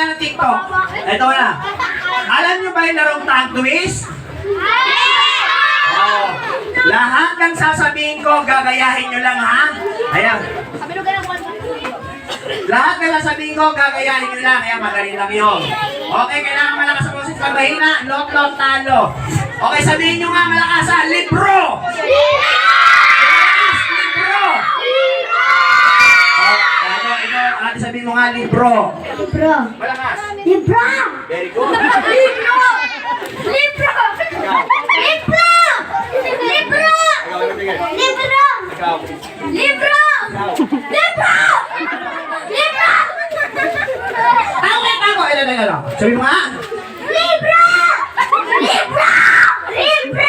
mamaya ng TikTok. Ito na. Alam nyo ba yung larong tag twist? Oh. Lahat ng sasabihin ko, gagayahin nyo lang, ha? Ayan. Lahat ng sasabihin ko, gagayahin nyo lang. Ayan, magaling lang yun. Okay, kailangan malakas ang boses. Pag mahina, lot, talo. Okay, sabihin nyo nga malakas, ha? Libro! Malakas, libro! Ate, sabihin mo nga, libro. Libro. Malakas. Libro. Very good. Libro. Libro. Libro. Libro. Libro. Ikaw. Libro. Libro. Libro. Ako. Ito. Sabihin mo nga. Libro. Libro. Libro. Libro!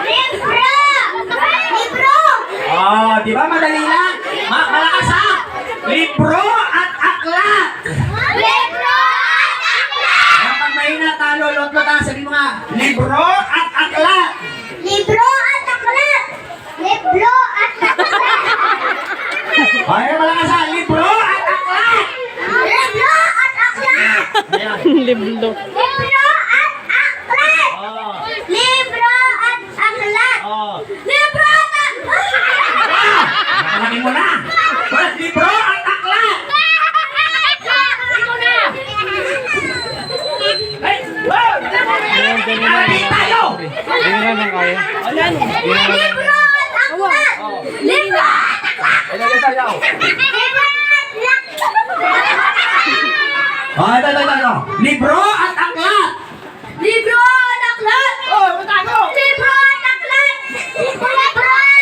Libro. Libro. Oh, di ba madali lang? Malakas, ha? Libro at aklat. Libro at aklat. Kapag mahina, talo, lot, sabihin mo nga. Libro at aklat. Libro at aklat. Libro at aklat. Ay, malakas, ha? Libro at aklat. Libro at aklat. Ayan. Libro. Libro at aklat. Oh. Libro at aklat. Oh. Libro at aklat. Nakalagin mo na. Libro at aklat. Ay, wow! Nalapit tayo! Hindi na lang kaya. Libro at aklat. Libro at aklat. Ay, tayo. Oh, ito. Libro at aklat. Libro at aklat. Oh, tago. Libro at aklat. Libro at aklat.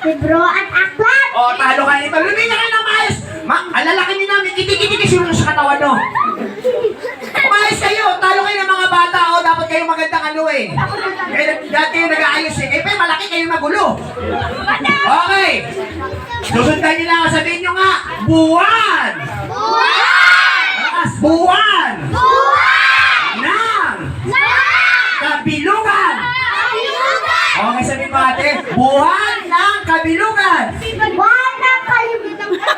Libro at aklat. Oh, talo kayo nito. Luminya kayo ng maayos. Ang lalaki niyo namin, kitikis yun sa katawan, no? Umayos kayo. Talo kayo ng mga bata. Oh, dapat kayo magandang ano eh. Kaya dati yung nag-aayos eh. Eh, pero malaki kayo magulo. Okay. Susundan niyo lang. Sabihin niyo nga, buwan. Buwan. Malakas, buwan. Buwan. Ng kabilugan. Kabilugan. Okay, sabihin mo ate, buwan ng kabilugan. Buwan ng kabilugan. Buwan ng kabilugan.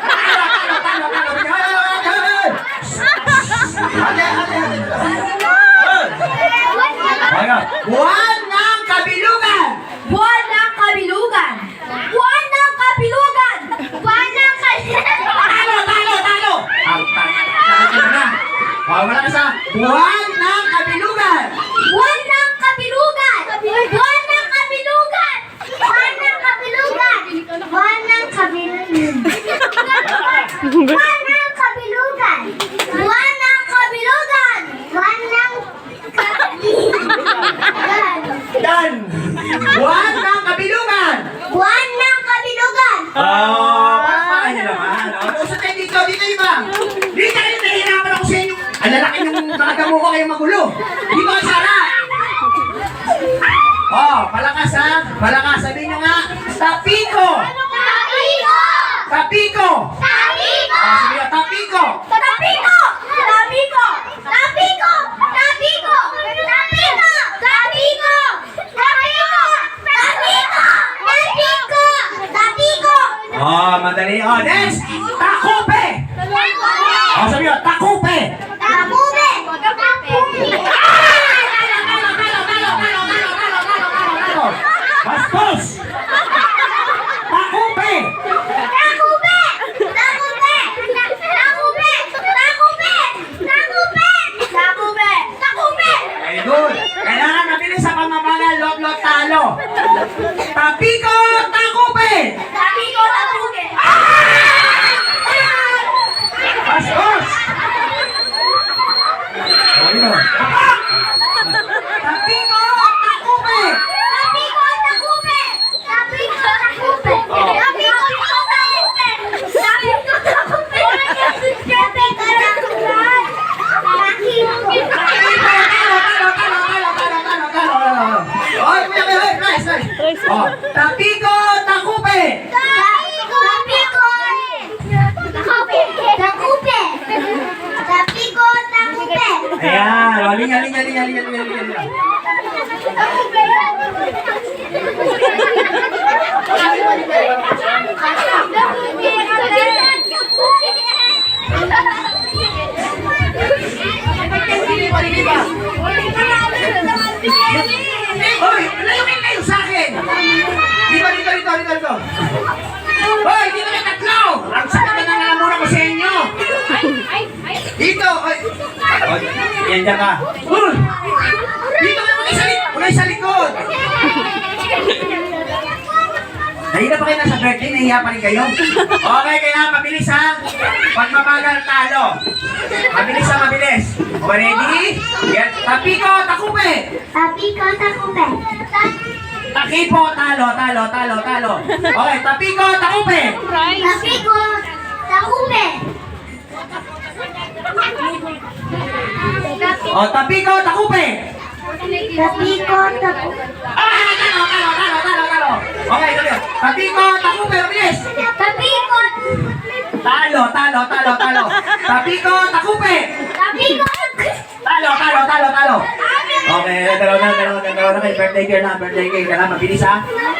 Buwan ng kabilugan. Buwan ng kabilugan. Buwan ng kabilugan. Talo. Wala ka sa buwan ng kabilugan. Buwan ng kabilugan. Buwan ng kabilugan. Buwan ng kabilugan. Buwan ng kabilugan. Buwan ng kabilugan. Buwan ng kabilugan. Buwan ng kabilugan. Dan. Buwan ng kabilugan. Buwan ng kabilugan. Parang niyo naman. Usap kayo dito iba. Dito kayo, nahihirapan ako sa inyo. Ang lalaki nung nakagamo ko kayo magulo. Dito kayo sana. Oh, palakas ha. Palakas. Sabihin nyo nga, tapiko. Tapiko. Tapiko. Tapiko. Sabihin nyo, tapiko. Tapiko. Tapiko. Tapiko. Tapiko. Tapiko. Tapiko. Tapiko. Tapiko. Tapiko. Tapiko. Oh, madali. Oh, next. Takupe. Oh, sabihin nyo, takupe. Takupe. Takupe. Bastos. Takupe. Takupe. Takupe. Takupe. Takupe. Takupe. Takupe. Takupe. Okay, good. Kailangan mabilis sa pamabagal, lot, talo. Tapiko, takupe. Tapiko. Takupe. Bastos. Ano? Tapiko, takupe. Tapiko. Takupe. Tapiko. Takupe. Tapiko. Takupe. Tapiko. Takupe. Tapiko. Oy, nice. Oh, tapiko, takupe. Tapiko. Takupe. Takupe. Tapiko. Takupe. Ayan, oh, linya. Yan dyan ka. Uy! Dito ka maging sa likod. Nahihina pa kayo na sa birthday, nahiya pa rin kayo. Okay, kaya mabilis ha. Pag mabagal, talo. Mabilis ha, mabilis. Okay, ready? Yan. Tapiko, takupe. Tapiko, takupe. Takipo, talo. Okay, tapiko, takupe. Tapiko, takupe. O, tapiko, takupe. Tapiko, takupe. Ah, talo. Okay, tuloy. Tapiko, takupe, mabilis. Tapiko, Talo. Tapiko, takupe. tapiko, Talo. Okay, dalawa na kayo. Birthday girl. Kailangan mabilis ha.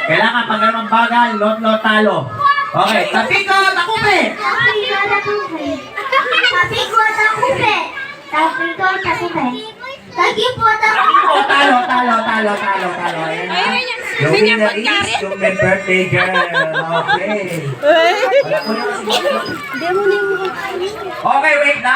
Kailangan pag ganun bagal, lot, talo. Okay, tapiko, takupe. tapiko, takupe. Tapiko, takupe. Tapiko, takupe. Takipo, takupe. Oh, talo. Ayan na. Yung winner is yung may birthday girl. Okay. Wala ko na kasi. Okay, wait na.